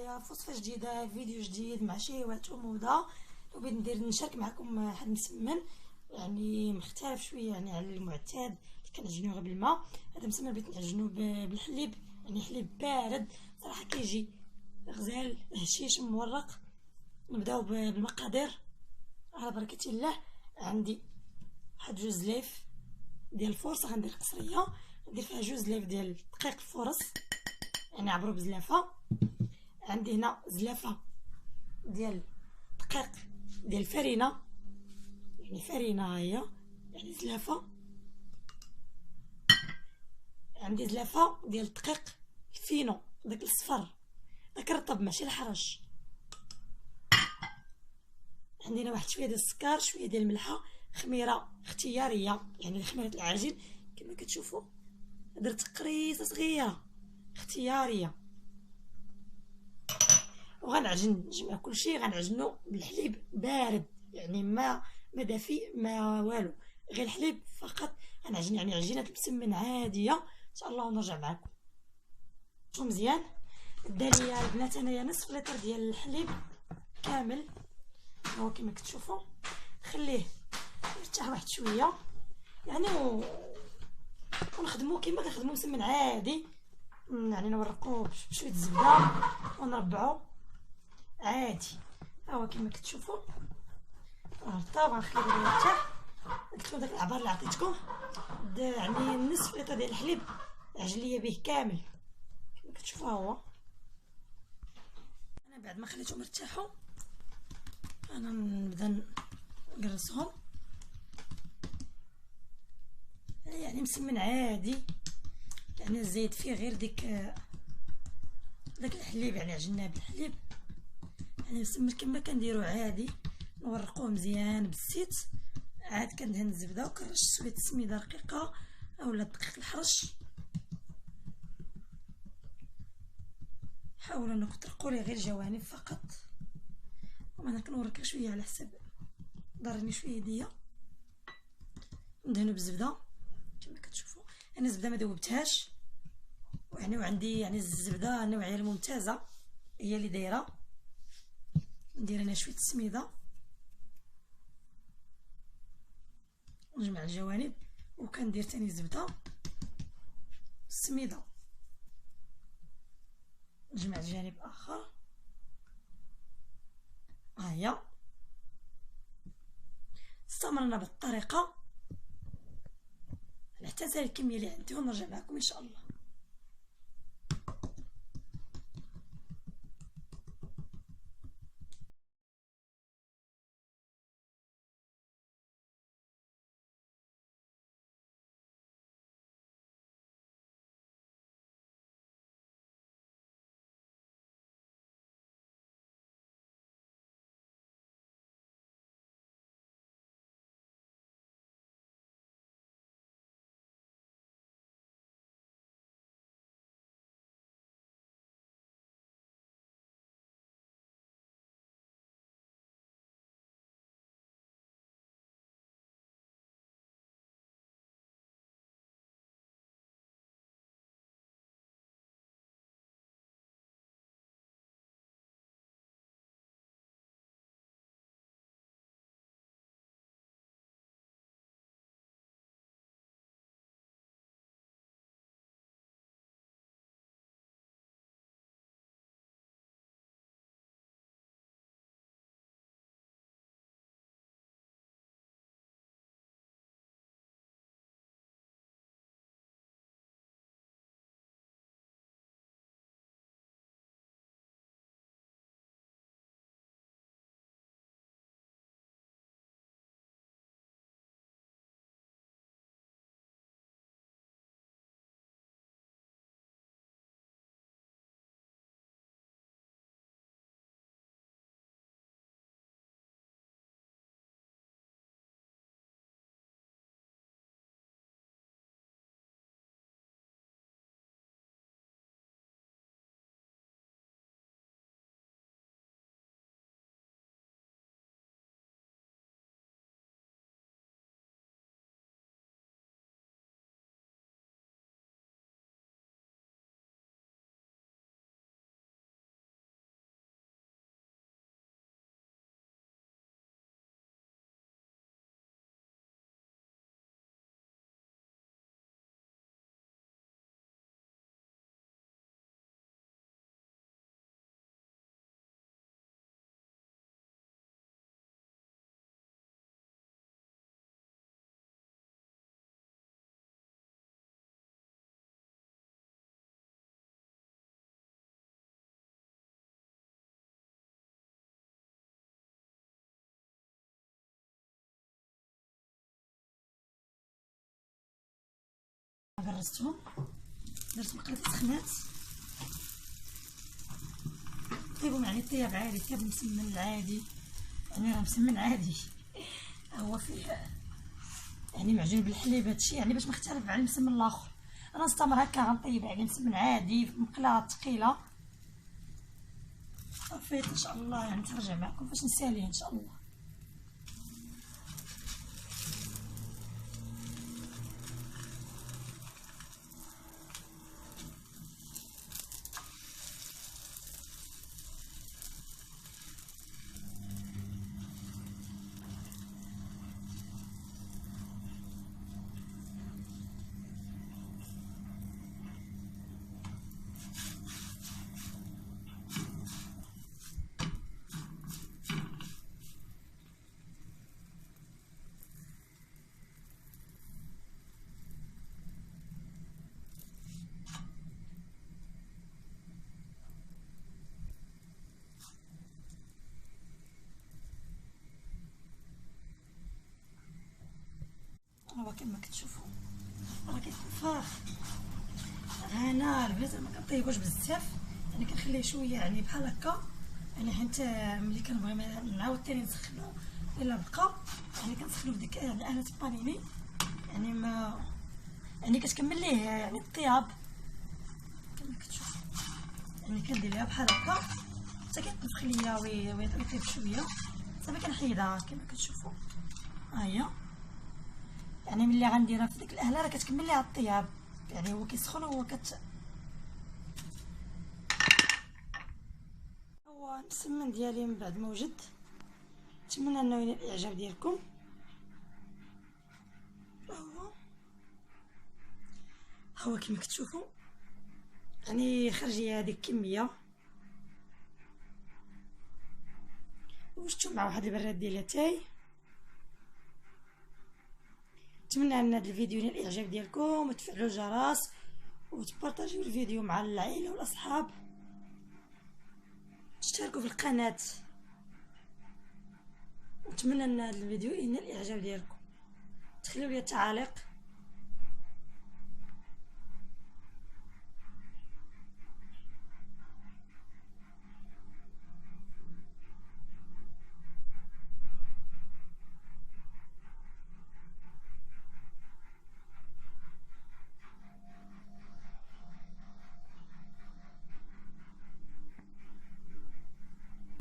معايا في وصفه جديده، فيديو جديد مع شهيوات وموضه. لو بغيت نشارك معكم واحد مسمن يعني مختلف شويه يعني على المعتاد اللي كنعجنوه غير بالماء. هذا مسمن بغيت نعجنو بالحليب، يعني حليب بارد صراحه كيجي غزال هشيش مورق. نبداو بالمقادير على بركه الله. عندي واحد جوج ليف ديال الفرص، غندير قصريه ندير فيها جوج ليف ديال دقيق الفرص يعني عبرو بزلافه. عندي هنا زلافه ديال دقيق ديال الفرينه، يعني فرينه هي يعني زلافه. عندي زلافه ديال الدقيق الفينو داك الصفر، داك الرطب ماشي الحرش. عندنا واحد شويه ديال السكر، شويه ديال الملحه، خميره اختياريه يعني خميره العجين كما كتشوفوا. درت قريصه صغيره اختياريه. وغنعجن نجمع كلشي، غنعجنو بالحليب بارد يعني ما دافي ما والو، غير الحليب فقط. غنعجن يعني عجينه المسمن عاديه ان شاء الله، ونرجع معكم. شوفوا مزيان، دا ليا البنات انايا نصف لتر ديال الحليب كامل، هو كما كتشوفوا. خليه يرتاح واحد شويه يعني ونخدمو كما كنخدمو مسمن عادي، يعني نورقوه بشويه الزبده ونربعو عادي. ها هو كما كتشوفوا رطاب. غنخليه دابا يرتاح. قلت لكم داك العبار اللي عطيتكم يعني نصف لتر ديال الحليب عجن ليا به كامل كما كتشوفوا. ها هو انا بعد ما خليتهم ارتاحوا انا نبدا نقرصهم. يعني مسمن عادي، يعني زيد فيه غير داك الحليب، يعني عجناه بالحليب يعني مسمن كما كنديرو عادي. نورقوه مزيان بالزيت، عاد كندهن الزبده وكنرش شويه سميده رقيقه اولا دقيق الحرش. حاولوا انكم ترقوا لي غير الجوانب فقط، وانا كنورك شويه على حساب ضرني شويه يديا. ندهنوا بالزبده كما كتشوفوا. انا الزبده ما ذوبتهاش يعني، وعندي يعني الزبده النوعيه الممتازه هي اللي دايره. ندير انا شويه السميده نجمع الجوانب، وكندير تاني الزبده السميده نجمع الجانب اخر. ها هي استمرنا بالطريقه حتى تنسى الكميه اللي عندي، ونرجع معكم ان شاء الله. غرستهم، درت بقيت سخنات طيبهم، يعني طياب عادي، طياب مسمن عادي، يعني راه مسمن عادي هو فيه يعني معجون بالحليب، هادشي يعني باش مختلف على المسمن الاخر. انا نستمر هكا غنطيب يعني مسمن عادي في مقله ثقيله صافي ان شاء الله، يعني ترجع معكم فاش نساليه ان شاء الله. هو كما كتشوفوا راه كيكون فاخ. انا البيض ما كنطيبوش بزاف، يعني كنخليه شويه يعني بحال هكا، يعني حيت ملي كنبغي نعاود تاني نسخنو الا بقى، يعني كنسخنو بديك يعني آلة البانيني، يعني ما يعني كتكمل ليه يعني الطياب كما كتشوفوا، يعني كندير ليها بحال هكا حتى كيطبخ ليا ويطيب شويه صافي كنحيدها كما كتشوفوا. ها هي يعني ملي غنديرها في ديك الاهله راه كتكمل ليها الطياب، يعني هو كيسخن وهو هو المسمن ديالي من بعد ما وجد. نتمنى انه ينال الاعجاب ديالكم. هو كما كتشوفوا يعني خرجيه هذيك الكميه، وشتو مع واحد البراد ديال اتاي. نتمنى ان هذا الفيديو ينال الاعجاب ديالكم، وتفعلوا الجرس وتبارطاجيو الفيديو مع العائله والاصحاب، تشتركوا في القناه. نتمنى ان هذا الفيديو ينال الاعجاب ديالكم، تخليو لي تعاليق